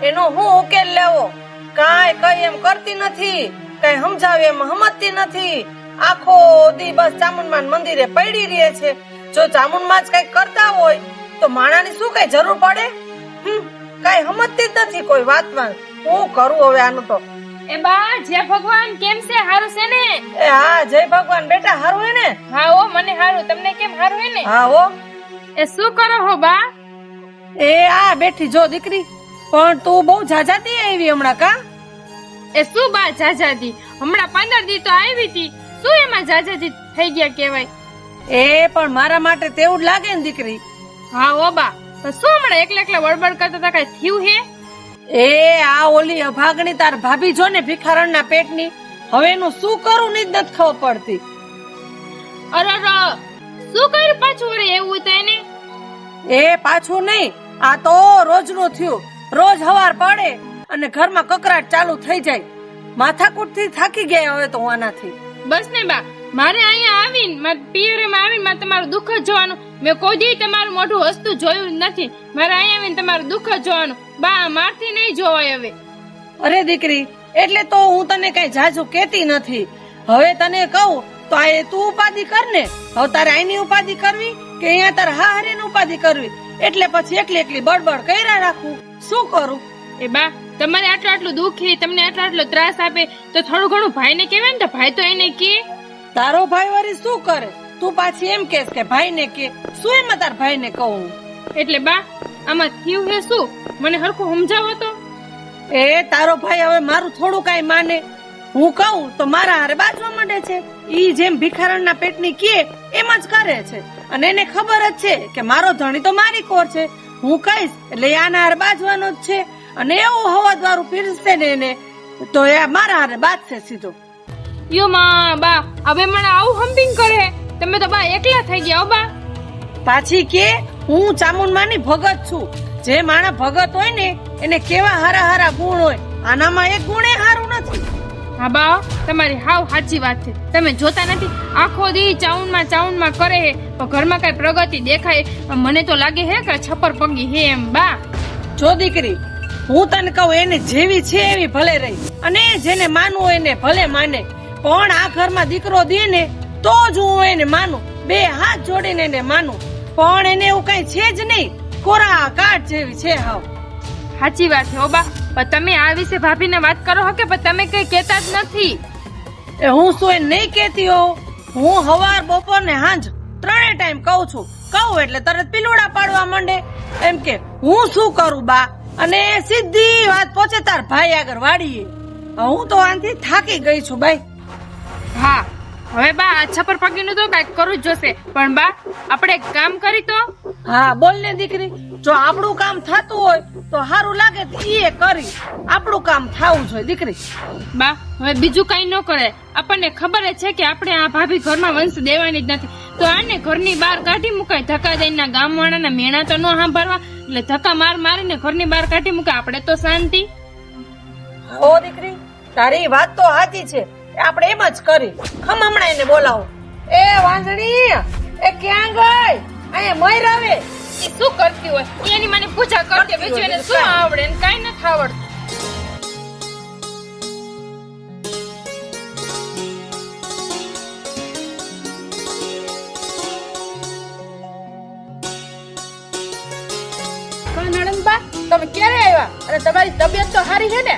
એનો હું ઉકેલ લેવો? કાંઈ કઈ એમ કરતી નથી, કઈ સમજાવે એમ સમજતી નથી. આખો દી બસ ચામુંડમાં મંદિરે પડી રહે છે. જો ચામુંડમાં જ કઈ કરતા હોય તો માણાની શું કઈ જરૂર પડે? કઈ સમજતી જ નથી કોઈ વાતમાં. હું કરું હવે આનું તો? એ બા, જય ભગવાન, કેમ છે? હારું છે ને? એ હા, જય ભગવાન બેટા, હારું હે ને? હા ઓ, મને હારું. તમને કેમ હારું હે ને? હા હો. એ શું કરો હો બા? એ આ બેઠી જો દીકરી. પણ તું બહુ જાજાતી આવી હમણાં કા? એ શું બા જાજાદી? હમણાં 15 દી તો આવી હતી. શું એમાં જાજાદી થઈ ગયા કેવાય? એ પણ મારા માટે તેવું જ લાગે ને દીકરી. હા ઓ બા, તો શું હમણાં એકલા એકલા વળબડ કરતા હતા, કઈ થયું હે? એ આ ઓલી અભાગણી તાર ભાભી જો ને ભિખારણના પેટની. હવે એનું શું કરું ની જ નથી ખબર પડતી. અરે શું કર્યું પાછું? વળે એવું તો એને એ પાછું નહીં, આ તો રોજનું થયું. રોજ હવાર પડે અને ઘરમાં કકરાટ ચાલુ થઈ જાય. માથાકૂટથી થાકી ગયા હવે તો હું આનાથી. બસ ને બા, મારે અહીંયા આવીને મારા પિયરમાં આવીને મારે તમારું દુઃખ જ જોવાનું. મેં કોઈ દી તમારું મોઢું હસતું જોયું જ નથી. મારે અહીંયા આવીને તમારું દુઃખ જ જોવાનું. બા, મારથી નહીં જોવાય હવે. અરે દીકરી, એટલે તો હું તને કઈ જાજુ કેતી નથી. હવે તને કહું તો આ તું ઉપાધિ કર ને. હવે તારે આઈની ઉપાધિ કરવી કે અહીંયા તારે હાહરીની ઉપાધિ કરવી? એટલે પછી એકલી એકલી બડબડ કર્યા રાખું. શું કરું? એ બા, તમારે આટલું દુઃખ તમને આટલો ત્રાસ આપે તો થોડું ઘણું ભાઈને કહેવાય ને. તો ભાઈ તો એને કે. તારો ભાઈ વળી શું કરે? તું પાછી એમ કેસ કે ભાઈને કે. શું એમાં તાર ભાઈને કહું? એટલે બા, આમાં થયું હે શું? મને હરખું સમજાવો તો. એ તારો ભાઈ હવે મારું થોડું કઈ માને. હું કહું તો મારા હારે બાજવા માંડે છે. ઈ જેમ ભિખારણના પેટની કે એમ જ કરે છે. અને એને ખબર જ છે કે મારો ધણી તો મારી કોર છે. હું કહીશ એટલે આના હારે બાજવાનો જ છે. અને એવું હવાદવાળું પીરસશે ને એને તો એ મારા હારે બાજશે સીધો. યો માં, બા હવે મને આવું હમ્પિંગ કરે. તમે તો બા એકલા થઈ ગયા બા. પાછી કે હું ચામુંડમાની ભગત છું. જે માણા ભગત હોય ને એને કેવા હારા હારા ગુણ હોય. આનામાં એક ગુણ એ હારું નથી. હા બા, તમારી હાવ સાચી વાત છે. તમે જોતા નથી, આખો દી ચાઉનમાં કરે હે, પણ ઘરમાં કઈ પ્રગતિ દેખાય? મને તો લાગે હે કે છપ્પર પગી હે એમ. બા જો દીકરી, હું તને કહું એને જેવી છે એવી ભલે રહી. અને જેને માનવું હોય એને ભલે માને. પણ આ ઘરમાં દીકરો દે ને તો જ હું એને માનું. બે હાથ જોડીને એને માનું. પણ એને એવું કઈ છે જ નહીં. કોરા કાટ જેવી છે હાવ. સાચી વાત છે બા. પણ તમે આ વિશે ભાભીને વાત કરો હો કે પણ તમે કઈ કેતા જ નથી. એ હું શું એને નહીં કેતી હોઉં? હું હવાર બપોર ને હાંજ 3 ટાઈમ કહું છું. કહું એટલે તરત પીલુડા પાડવા માંડે. એમ કે હું શું કરું બા? અને સીધી વાત પહોંચે તાર ભાઈ આગળ વાળીએ. હું તો આનાથી થાકી ગઈ છું ભાઈ. હા, હવે બા આ છપ્પર પગીનું તો કઈક કરવું જ જોશે. પણ બા, આપણે એક કામ કરી તો. હા બોલ ને દીકરી. જો આપણું કામ થતું હોય તો સારું લાગે તો એ કરી. આપણું કામ થવું જોઈએ દીકરી. બા, હવે બીજું કઈ ન કરે. આપણને ખબર જ છે કે આપણે આ ભાભી ઘરમાં વંશ દેવાની જ નથી. તો આને ઘરની બહાર કાઢી મુકાય. ધક્કા દઈને ગામવાળાના મેણા તો ન સાંભળવા, એટલે ધક્કા મારીને ઘરની બહાર કાઢી મુકાય. આપણે તો શાંતિ. ઓ દીકરી, તારી વાત તો સાચી છે. આપણે એમ જ કરી. હમણાં એને બોલાવો. એ વાંજણી, એ ક્યાં ગઈ? અહીંયા મય આવે. એ શું કરતી હોય એની મને પૂછા કરતી. બીજું એને શું આવડે? એને કઈ નથી આવડતું. નણંદબા, તમે ક્યારે આવ્યા? અને તમારી તબિયત તો સારી છે ને?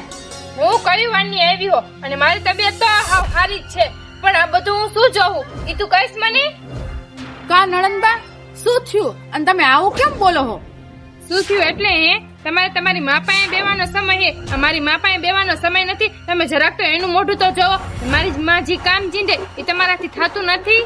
હું કઈ વારની આવી હો અને મારી તબિયત તો હાવ સારી જ છે. પણ આ બધું હું શું જોઉં એ તું કહીશ મને? કા નણંદબા, શું થયું? અને તમે આવું કેમ બોલો હો? શું થયું એટલે હે? તમારે તમારી મા પાસે બેવાનો સમય હે. અમારી મા પાસે બેવાનો સમય નથી. તમે જરાક તો એનું મોઢું તો જોવો. મારી માં જે કામ ચીંધે એ તમારાથી થતું નથી.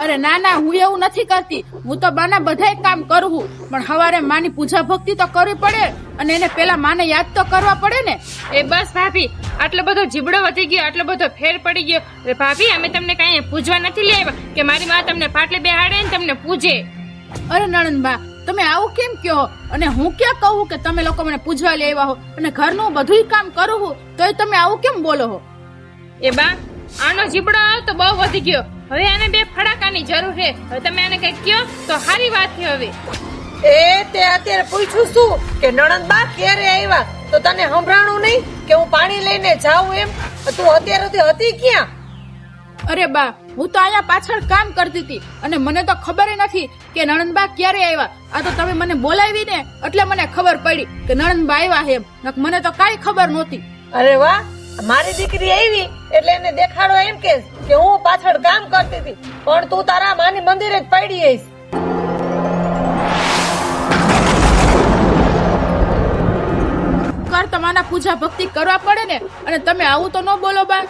અરે ના ના, હું એવું નથી કરતી. હું તો બાના બધાય કામ કરું. પણ સવારે માની પૂજા ભક્તિ તો કરવી પડે. અને એને પેલા માને યાદ તો કરવા પડે ને. એ બસ ભાભી, આટલો બધો જીબડો વધી ગયો, આટલો બધો ફેર પડી ગયો. અરે ભાભી, અમે તમને કઈ પૂજવા નથી લઈ આવ્યા કે મારી માં તમને પાટલે બેહાડે ને તમને પૂજે. અરે નણંદબા, તમે આવું કેમ કહો? અને હું ક્યાં કહું કે તમે લોકો મને પૂજવા લઈ આવ્યા હો? અને ઘરનું બધું કામ કરું હું તોય તમે આવું કેમ બોલો હો? એ બા, આનો જીબડો તો બહુ વધી ગયો. હવે આને 2 ફડાકાની જરૂર છે. હવે તમે આને કઈ કયો તો સારી વાત છે. હવે એ તે અત્યારે પૂછ્યું શું કે નણંદ બા ક્યારે આવ્યા? તો તને સંભળાણું નહીં કે હું પાણી લઈને જાઉં એમ? તું અત્યાર સુધી હતી ક્યાં? અરે બા, હું તો અહીંયા પાછળ કામ કરતી હતી અને મને તો ખબર નથી કે નણંદબા ક્યારે આવ્યા. આ તો તમે મને બોલાવી ને એટલે મને ખબર પડી કે નણંદબા આવ્યા એમ. મને તો કાંઈ ખબર નહોતી. અરે વાહ, મારી દીકરી આવી એટલે એને દેખાડો એમ કે હું પાછળ કામ કરતી હતી, પણ તું તારા માની મંદિરે જ પડી આવીશ. તમારા પૂજા ભક્તિ કરવા પડે ને, અને તમે આવું તો ન બોલો બા.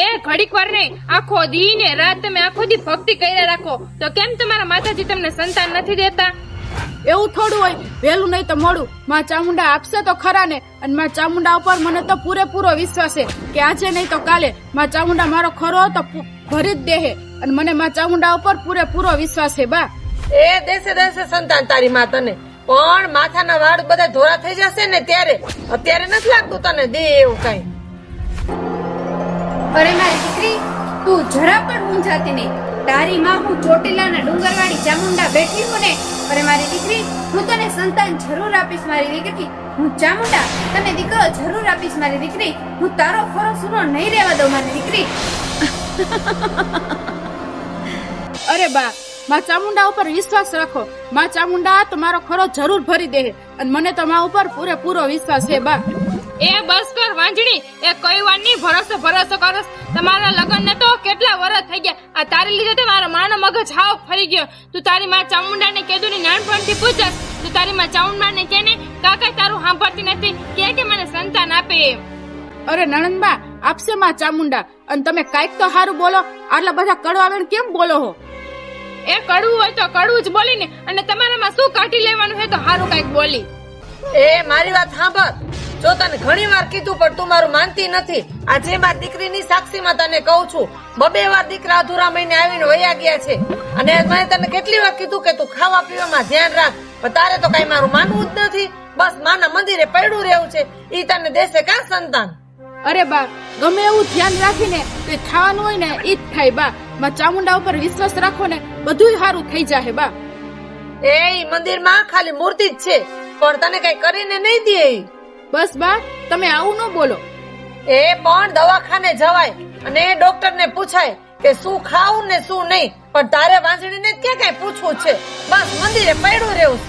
એ ઘડીક વાર નહીં, આખો દી ને રાત તમે આખો દી ભક્તિ કર્યા રાખો તો કેમ તમારા માતાજી તમને સંતાન નથી દેતા? એવું થોડું હોય, વહેલું નહીં તો મોડું માં ચામુંડા આપશે તો ખરા ને. અને માં ચામુંડા ઉપર મને તો પૂરેપૂરો વિશ્વાસ છે કે આજે નહીં તો કાલે માં ચામુંડા મારો ખરો તો ભરી જ દેહે. અને મને માં ચામુંડા ઉપર પૂરેપૂરો વિશ્વાસ છે બા. એ દેશે દેશે સંતાન તારી માં તને, પણ માથાના વાળ બધા ધોરા થઈ જશે ને ત્યારે. અત્યારે નથી લાગતું તને દે એવું કઈ. અરે મારી દીકરી, તું જરા પણ મૂંઝાતી નહીં. તારી માં હું ચોટીલાના ડુંગરવાળી ચામુંડા બેઠી હું ને. અરે મારી દીકરી, હું તને સંતાન જરૂર આપીશ મારી દીકરી. હું ચામુંડા તને દીકરો જરૂર આપીશ મારી દીકરી. હું તારો ખરો સૂનો નહીં રહેવા દઉં મારી દીકરી. અરે બા, માં ચામુંડા ઉપર વિશ્વાસ રાખો. માં ચામુંડા તમારો ખરો જરૂર ભરી દે. અને મને તો માં ઉપર પૂરેપૂરો વિશ્વાસ છે બા. એ બસ કર વાંજણી, એ કઈ વાર ની ભરોસો કરસ. તમારા લગ્ન ને તો કેટલા વર્ષ થઈ ગયા. આ તારી લીધે તો મારા માનો મગજ હાવ ફરી ગયો. તું તારી માં ચામુંડા ને કીધું ની નાનપણથી પૂછસ. તું તારી માં ચામુંડા ને કે ને કાકા તારું સાંભળતી નથી કે મને સંતાન આપે એમ. અરે નણંદબા, આપશે માં ચામુંડા. અને તમે કાંઈક તો સારું બોલો. આટલા બધા કડવાવેણ કેમ બોલો હો? એ કડવું હોય તો કડવું જ બોલી ને, અને તમારામાં શું કાઢી લેવાનું છે તો સારું કઈક બોલી. એ મારી વાત સાંભળ. જો તને ઘણી વાર કીધું પણ તું મારું માનતી નથી. આજે મારી દીકરીની સાક્ષીમાં તને કહું છું, 2 વાર દીકરા અધૂરા મહિને આવીને વયા ગયા છે. અને મેં તને કેટલી વાર કીધું કે તું ખાવા પીવામાં ધ્યાન રાખ, પણ તારે તો કઈ મારું માનવું જ નથી. બસ માના મંદિરે પડ્યું રહેવું છે. ઈ તને દેશે કા સંતાન? અરે બા, ગમે એવું ધ્યાન રાખીને તે થવાનું હોય ને ઈ જ થાય બા. માં ચામુંડા ઉપર વિશ્વાસ રાખો ને, બધું સારું થઈ જાય બા. એ મંદિરમાં ખાલી મૂર્તિ જ છે, પણ તને કઈ કરીને નહીં દે. બસ બા, તમે આવું ન બોલો. એ પણ દવાખાને જવાય અને ડોક્ટર ને પૂછાય કે શું ખાવું ને શું નહીં, પણ તારે વાંસળીને ક્યાં કઈ પૂછવું છે? બસ મંદિરે પડ્યું રહેવું.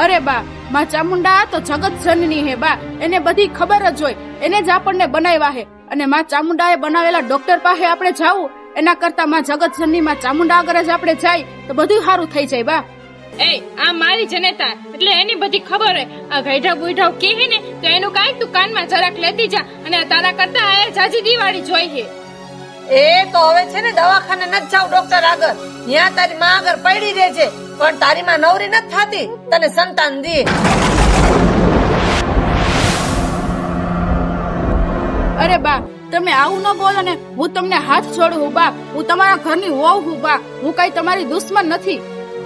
અરે બા, માં ચામુંડા તો જગત જનની હે બા. એને બધી ખબર જ હોય. એને જ આપણને બનાવ્યા હે. અને માં ચામુંડાએ બનાવેલા ડોક્ટર પાસે આપણે જાવું એના કરતા માં જગત જનની માં ચામુંડા આગળ જ આપણે જાય તો બધું સારું થઈ જાય બા. એ આ મારી જનેતા એટલે એની બધી ખબર હોય. આ ગઈઢા બુઈઢા કે ને તો એનું કાંઈક તું કાનમાં જરાક લેતી જા. અને તારા કરતા આ જાજી દિવાળી જોઈ છે. એ તો હવે છે ને દવાખાને નથી જાવ ડોક્ટર આગળ, ત્યાં તારી માં આગળ પડી રહે છે. પણ તારી માં નવરી નથી થતી તને સંતાન દે. અરે બા, તમે આવું ન બોલો ને. હું તમને હાથ જોડું હું બા. હું તમારા ઘરની વહુ હું બા. હું કઈ તમારી દુશ્મન નથી.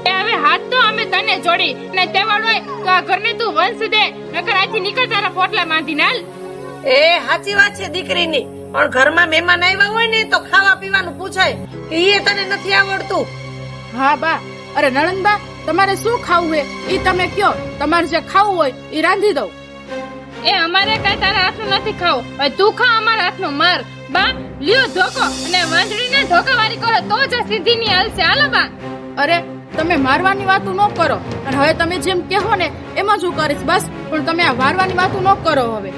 હવે હાથ તો અમે તને જોડી ને તેવડ હોય તો આ ઘરને તું વંશ દે, નકર આથી નીકળ તારા પોટલા માંધી નાલ. એ સાચી વાત છે દીકરીની, પણ ઘરમાં મહેમાન આવ્યા હોય ને તો ખાવા પીવાનું પૂછાય કે એ તને નથી આવડતું. હા બા. અરે નણંદબા, તમારે શું ખાવું હે ઈ તમે કયો. તમારે જે ખાવું હોય ઈ રાંધી દઉં. એ અમારે કઈ તારા હાથનું નથી ખાવું. હવે તું ખા અમારા હાથનું માર. બા લ્યો ધોકો, અને વાંદડીને ધોકાવારી કરો તો જ સીધી ની હાલશે. હાલો બા. અરે તમે મારવાની વાતો ન કરો. અને હવે તમે જેમ કહો ને એમ જ હું કરીશ બસ. પણ તમે આ મારવાની વાતો ન કરો હવે.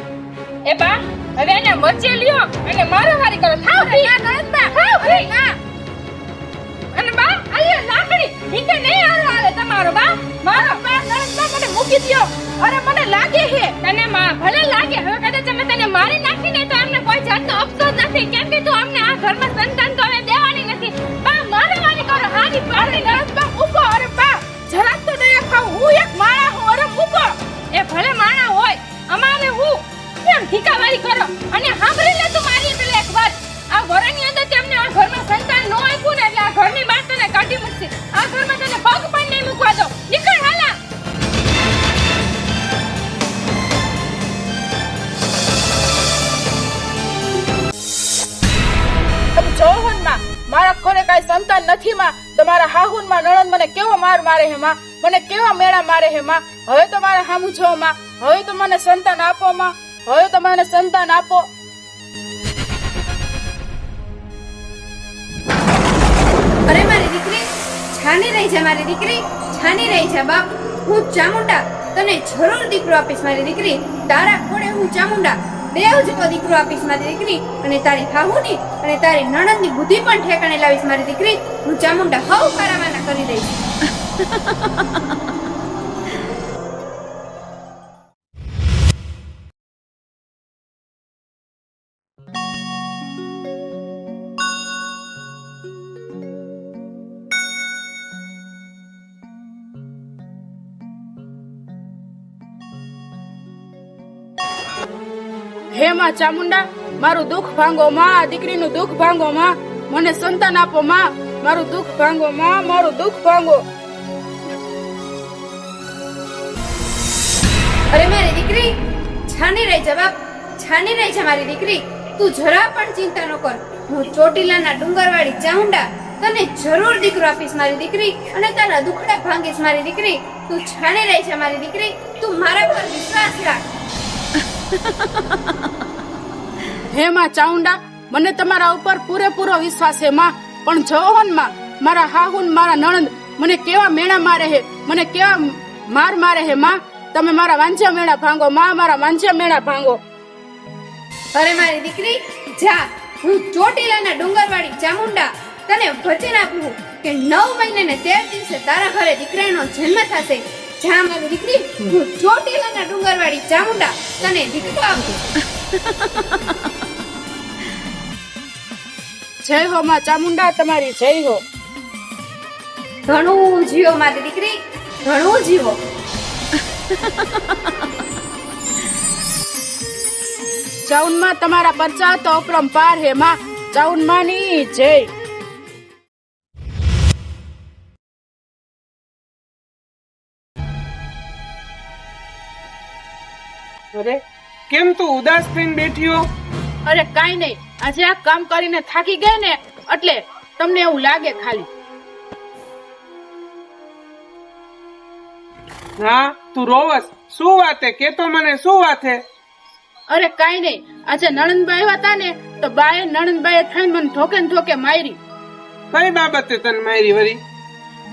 એ બા હવે એને વચ્ચે લ્યો અને મારાવારી કરો. થાવ નણંદબા, થાવ ના. અને બા આયા લાકડી નીચે નહીં હાલે તમારો બા. મારો બા નણંદબા મને મૂકી દ્યો. અરે મને લાગે છે તને માં ભલે લાગે. હવે કદાચ અમે તને મારી નાખીને તો અમને કોઈ જાતનો અફસોસ નથી, કેમ કે તું અમને આ ઘરમાં સંતાન તો હવે દેવાની નથી. બા મારાવારી કરો. હારી પાડી નણંદબા મૂકો. અરે બા જરાક તો દયા ખાવ. હું એક માણા હું. અરે મૂકો. એ ભલે માણા હોય, અમારે હું કેમ ઠીકાવારી કરો. અને સાંભળી લે તું મારી પેલી એક વાત. આ વરની અંદર તેમને આ ઘરમાં સંતાન ન આપ્યું ને એટલે આ ઘરની બહાર તને કાઢી મૂકશે. આ ઘરમાં તને પગ પણ નહીં મૂકવા દો. નીકળ હાલા. તમે જોવો ને માં, મારા ઘરે કઈ સંતાન નથી માં. તમારા હાહુન માં નણંદ મને કેવો માર મારે હે માં. મને કેવા મેળા મારે હે માં. હવે તો મારે હામું છો માં. હવે તો મને સંતાન આપો માં. હવે તો મને સંતાન આપો. અરે મારી દીકરી, છાની રહી છે મારી દીકરી, છાની રહી છે બાપ. હું ચામુંડા તને જરૂર દીકરો આપીશ મારી દીકરી. તારા ખોડે હું ચામુંડા દેવ જેવો દીકરો આપીશ મારી દીકરી. અને તારી હાહુની અને તારી નણંદની બુદ્ધિ પણ ઠેકાણે લાવીશ મારી દીકરી. હું ચામુંડા હવ પારાવાના કરી દઈશ. હે માં ચામુંડા, મારું દુઃખ ભાંગો માં. આ દીકરીનું દુઃખ ભાંગો માં. મને સંતાન આપો માં. મારું દુઃખ ભાંગો માં. મારું દુઃખ ભાંગો. અરે મારી દીકરી, છાની રહી છે બાપ, છાની રહી છે મારી દીકરી. તું જરા પણ ચિંતા ન કર. હું ચોટીલાના ડુંગરવાળી ચામુંડા તને જરૂર દીકરો આપીશ મારી દીકરી. અને તારા દુખડા ભાંગીશ મારી દીકરી. તું છાની રહી છે મારી દીકરી. તું મારા પર વિશ્વાસ રાખ. હે માં ચામુંડા, મને તમારા ઉપર પૂરેપૂરો વિશ્વાસ છે માં. પણ જોવો ને માં, મારા હાહુ ને મારા નણંદ મને કેવા મેણા મારે હે, મને કેવા માર મારે હે માં. તમે મારા વાંચ્યા મેળા ભાંગો માં. મારા વાંચ્યા મેળા ભાંગો. અરે મારી દીકરી, જા. હું ચોટીલાના ડુંગરવાળી ચામુંડા તને વચન આપું કે 9 મહિને ને 13 દિવસે તારા ઘરે દીકરાનો જન્મ થશે. જા મારી દીકરી, હું ચોટીલાના ડુંગરવાળી ચામુંડા તને દીકરો આપું. જય હો માં ચામુંડા, તમારી જય હો. ઘણું જીવો મારી દીકરી, ઘણું જીવો. ચાઉનમાં તમારા પરચા તો અપરંપાર હે માં. ચાઉનમાંની જય. અરે કેમ તું ઉદાસ થઈને બેઠી હો? અરે કાઈ નહીં, આજે આ કામ કરીને થાકી ગઈ ને એટલે તમને એવું લાગે ખાલી. હા તું રોવસ, શું વાતે? કે તો મને શું વાતે? અરે કાઈ નહીં, આજે નણંદબાઈ હતા ને તો બાએ નણંદબાઈએ થઈને મને ધોકે ને ધોકે મારી. કઈ બાબતે તને મારી વરી?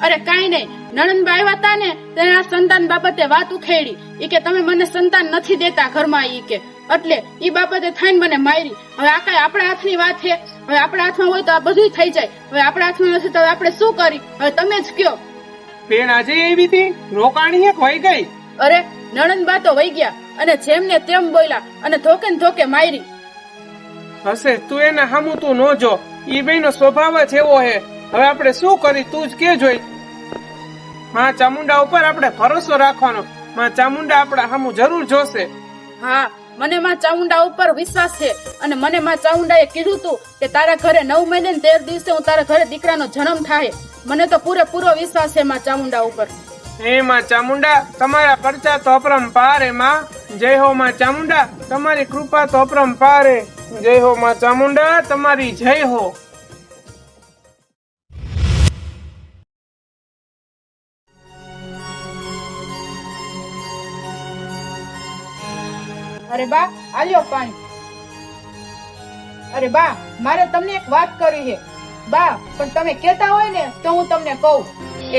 અરે કાઈ નહીં, નણંદબાઈ હતા ને તેને આ સંતાન બાબતે વાત ઉખેડી. ઈ કે તમે મને સંતાન નથી દેતા ઘરમાં, ઈ કે એટલે ઈ બાબતે થઈને મને મારી. હવે આ કઈ આપણા હાથની વાત છે? હવે આપણા હાથમાં હોય તો આ બધું થઈ જાય. હવે આપણા હાથમાં નથી તો આપણે શું કરી? હવે તમે જ કયો. બેન આજે એવી હતી રોકાણી એક વહી ગઈ. અરે નણંદબા તો વહી ગયા અને જેમ ને તેમ બોલ્યા અને ધોકે ને ધોકે મારી. હશે તું એના હામું તું નો જો, ઈ બેનો સ્વભાવ જ એવો હે. હવે આપણે શું કરી તું જ કે જોઈ. માં ચામુંડા ઉપર આપણે ભરોસો રાખવાનો. માં ચામુંડા આપણા હામું જરૂર જોશે. હા, મને માં ચામુંડા ઉપર વિશ્વાસ છે અને મને માં ચામુંડાએ કીધું તું કે તારા ઘરે 9 મહિને ને 13 દિવસે હું તારા ઘરે દીકરાનો જન્મ થાય. મને તો પૂરેપૂરો વિશ્વાસ છે માં ચામુંડા ઉપર. હે માં ચામુંડા, તમારા પરચા તો અપરંપાર હે માં. જય હો માં ચામુંડા, તમારી કૃપા તો અપરંપાર હે. જય હો માં ચામુંડા, તમારી જય હો. અરે બા, આલ્યો પાણી. અરે બા, મારે તમને એક વાત કરી છે બા, પણ તમે કેતા હોય ને તો હું તમને કહું.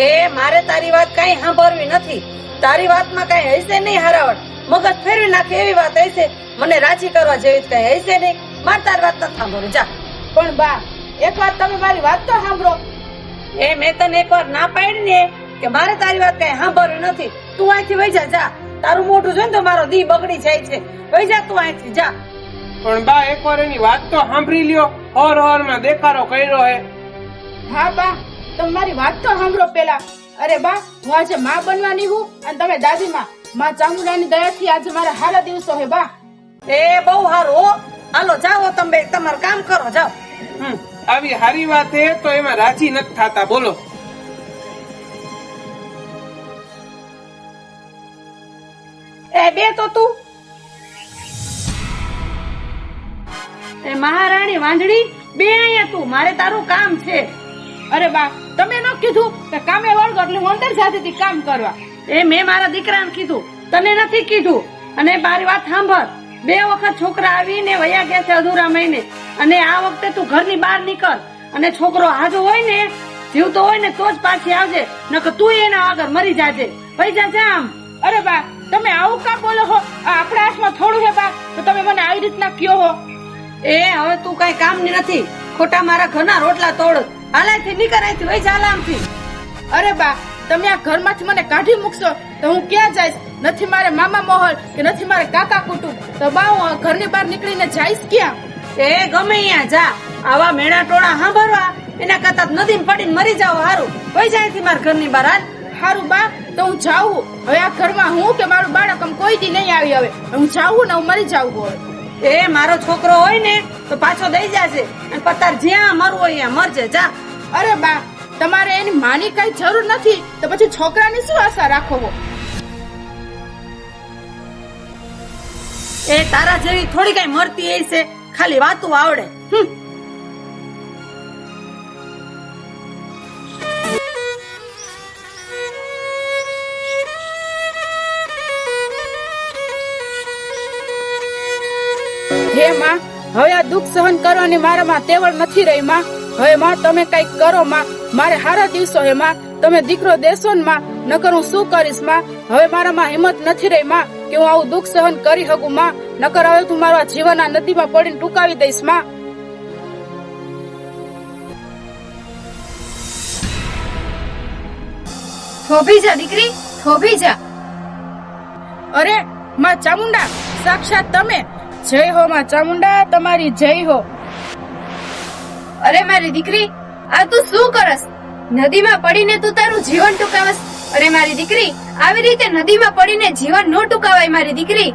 એ મારે તારી વાત કઈ સાંભળવી નથી. તારી વાતમાં કઈ હશે નહીં હારાવટ. મગજ ફેરવી નાખે એવી વાત હશે. મને રાજી કરવા જેવી કઈ હશે નહીં. મારે તારી વાત નથી સાંભળવી. જા. પણ બા, એક વાર તમે મારી વાત તો સાંભળો. એ મેં તને એક વાર ના પાડી ને કે મારે તારી વાત કઈ સાંભળવી નથી. તું અહીંથી વહી જા. જા, તારું મોઢું જોઈને તો મારો દી બગડી જાય છે. વહી જા તું અહીંથી. જા. પણ બા એકવાર એની વાત તો સાંભળી લ્યો. હોર હોર માં દેખાડો કર્યો હે. હા બા, તમે મારી વાત તો સાંભળો પેલા. અરે બા, હું આજે માં બનવાની હું અને તમે દાદી માં. માં ચામુંડાની દયાથી આજે મારા હારા દિવસો હે બા. એ બહુ સારું હો. હાલો જાઓ તમે તમારું કામ કરો. જાઓ. આવી હારી વાત હે તો એમાં રાજી નથી થતા. બોલો. એ બે તો તું. એ મહારાણી વાંદડી બે અહીંયા તું. મારે તારું કામ છે. અરે બા, તમે ન કીધું કે કામે વળગો એટલે હું અંદર જાતી હતી કામ કરવા. એ મેં મારા દીકરાને કીધું, તને નથી કીધું. અને મારી વાત સાંભળ, 2 વખત છોકરા આવીને વયા ગયા છે અધૂરા મહિને, અને આ વખતે તું ઘરની બહાર નીકળ, અને છોકરો હાજો હોય ને, જીવતો હોય ને તો જ પાછી આવજે, નકર તું એના આગળ મરી જાજે. ભાઈ જાજે આમ. અરે બા, તમે આવું કા બોલો હો? આ આપણા હાથમાં થોડું હે બા, તો તમે મને આવી રીતના કયો હો? એ હવે તું કઈ કામની નથી, ખોટા મારા ઘરના રોટલા તોડ. હાલાથી નીકળ અહીંથી, વઈ જા આમથી. અરે બા, તમે આ ઘરમાંથી મને કાઢી મૂકશો તો હું ક્યાં જઈશ? નથી મારે મામા મોહલ કે નથી મારે કાકા કુટુંબ, તો બા હું આ ઘરની બહાર નીકળીને જઈશ ક્યાં? એ ગમે અહીંયા જા, આવા મેણા ટોળા સાંભળવા એના કરતા નદીમાં પડીને મરી જાવ હારું. વઈ જાય થી મારા ઘરની બહાર હાલ. હારું બા, તો હું જાઉં. હવે આ ઘરમાં હું કે મારું બાળક આમ કોઈ દી નહીં આવી. હવે હું જાઉં ને હું મરી જાઉં. હવે એ મારો છોકરો હોય ને તો પાછો દઈ જાશે, અને પતાર જ્યાં મરવું હોય ત્યાં મરજે જા. અરે બા, તમારે એની માની કઈ જરૂર નથી, તો પછી છોકરાની શું આશા રાખો? એ તારા જેવી થોડી કઈ મરતી એ છે, ખાલી વાતું આવડે. હે માં, હવે આ દુઃખ સહન કરવાની મારામાં તેવડ નથી રહી માં. હવે માં તમે કઈક કરો માં, મારે હારા દિવસો હે માં. તમે દીકરો દેશો ને માં, નકર હું શું કરીશ માં? હવે મારામાં હિંમત નથી રહી માં કે હું આવું દુઃખ સહન કરી શકું માં. નકર હવે તું મારા જીવન આ નદીમાં પડીને ટૂંકાવી દઈશ માં. થોભી જા દીકરી, થોભી જા. અરે માં ચામુંડા, સાક્ષાત તમે! જય હો માં ચામુંડા, તમારી જય હો. અરે મારી દીકરી, આ તું શું કરસ? નદીમાં પડીને તું તારું જીવન ટૂંકાવસ? અરે મારી દીકરી, આવી રીતે નદીમાં પડીને જીવન ન ટૂંકાવાય મારી દીકરી.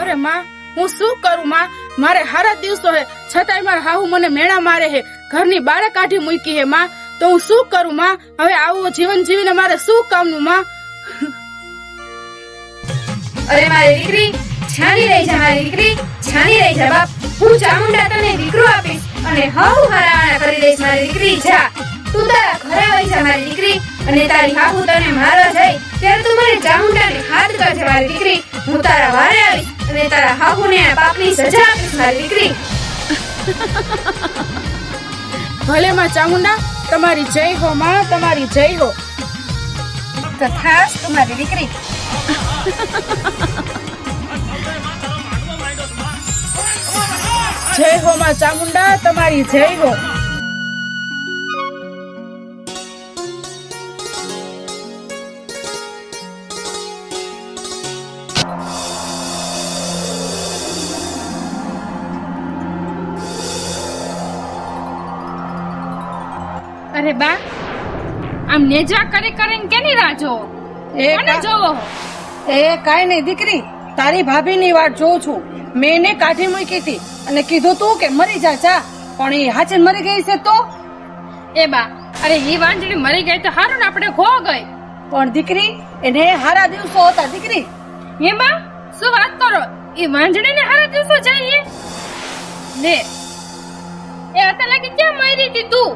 અરે માં, હું શું કરું માં? મારે હારા દિવસો હે, છતાંય મારા હાહુ મને મેણા મારે હે, ઘરની બારે કાઢી મૂકી હે માં. તો હું શું કરું માં? હવે આવું જીવન જીવીને મારે શું કામનું માં? અરે મારી દીકરી, છાની રહી જા મારી દીકરી, છાની રહી જા બાપ. હું ચામુંડા તને દીકરો આપીશ અને હવ હરાવાના કરી દઈશ મારી દીકરી. જા તું તારા ઘરે વઈ જા મારી દીકરી, અને તારી હાહુ તને મારવા જાય ત્યારે તું મને ચામુંડાને હાથ કરજે મારી દીકરી. હું તારા વારે આવીશ અને તારા હાહુને આ પાપની સજા આપીશ મારી દીકરી. ભલે માં ચામુંડા, તમારી જય હો માં, તમારી જય હો. તથાસ્તુ મારી દીકરી. જય હો માં ચામુંડા, તમારી જય હો. અરે બા, આમ નેજા કરી કરીને કેની રાહ જોવો? એ કોને કા- જોવો? એ કાઈ નહીં દીકરી, તારી ભાભીની વાત જોઉં છું. મેં એને કાઢી મૂકી હતી અને કીધું તું કે મરી જા જા, પણ એ હાચે મરી ગઈ છે તો. એ બા, અરે ઈ વાંજળી મરી ગઈ તો હારું ને આપણે ખો ગઈ. પણ દીકરી, એને હારા દિવસો હતા દીકરી. હે બા, શું વાત કરો? ઈ વાંજળી ને હારા દિવસો જઈએ લે. એ અત્યારે લાગી ક્યાં મરી હતી તું?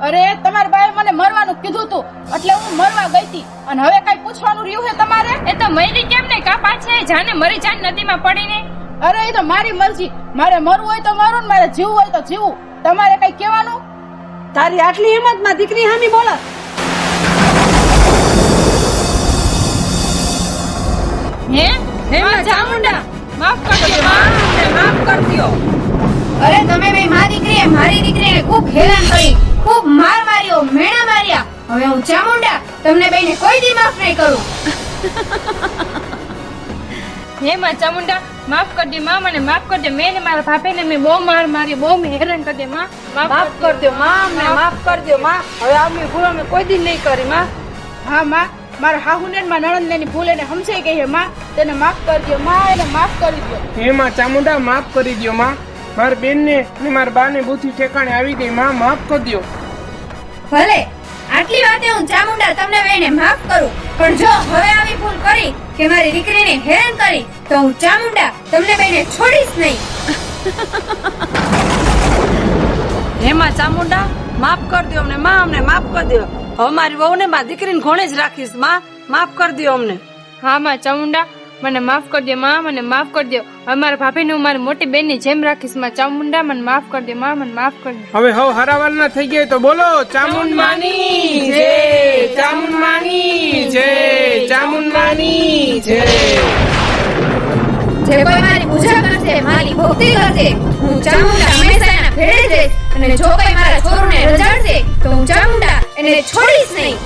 અરે તમારા બાએ મને મરવાનું કીધું તું એટલે હું મરવા ગઈ હતી. અને હવે કઈ પૂછવાનું રહ્યું છે તમારે? એ તો મરી કેમ ને કા પાછે જાને મરી જાન નદીમાં પડીને. અરે એ તો મારી મરજી, મારે મરવું હોય તો મરું ને મારે જીવવું હોય તો જીવવું. તમારે કઈ કહેવાનું? તારી આટલી હિંમત માં દીકરી હામી બોલે? હે માં ચામુંડા, માફ કરજો માં, અમને માફ કરી દ્યો. અરે તમે બે મારી દીકરીએ મારી દીકરીને ખૂબ હેરાન કરી, ખૂબ માર માર્યો, મેણા માર્યા. હવે હું ચામુંડા તમને બેને કોઈ દી માફ નહીં કરું. હે માં ચામુંડા, માફ કરજો માં, મને માફ કરજો. મેં ને મારા ભાભીને મેં બહુ માર મારી, બહુ હેરાન કરી દે માં. માફ કરી દ્યો માં, અમને માફ કરી દ્યો માં. હવે આમી ભૂલ અમે કોઈ દી નહીં કરી માં. હા માં, મારા હાહુને ને મારા નણંદને ની ભૂલ એને સમજાઈ ગઈ છે માં. તેને માફ કરજો માં, એને માફ કરી દો. એમાં ચામુંડા માફ કરી દ્યો માં. મારા બેન ને મારા બા ને બુદ્ધિ ઠેકાણે આવી ગઈ માં, માફ કરી દ્યો. ભલે આટલી વાતે હું ચામુંડા તમને બેને માફ કરું, પણ જો હવે આવી ભૂલ કરી કે મારી દીકરીને હેરાન કરી તો હું ચામુંડા તમને બેને છોડીશ નહીં. હે માં ચામુંડા માફ કરી દો અમને માં, અમને માફ કરી દો. હવે મારી વહુને મારી દીકરીને ઘોડે જ રાખીશ માં, માફ કરી દો અમને. હા માં ચામુંડા, મને માફ કરી દો માં, મને માફ કરી દો. હવે મારા ભાભીને હું મારી મોટી બેનની જેમ રાખીશ માં. ચામુંડા મને માફ કરી દો માં, મને માફ કરી દો. હવે હવ હરાવાના થઈ ગયા તો બોલો ચામુંડમાની જય, ચામુંડમાની જય, ચામુંડમાની જય. જે કોઈ મારી પૂજા કરશે, મારી ભક્તિ કરશે, હું ચામુંડા હંમેશા એના ભેળે જ રહીશ. અને જો કોઈ મારા છોરુને રજાડશે તો હું ચામુંડા એને છોડીશ નહીં.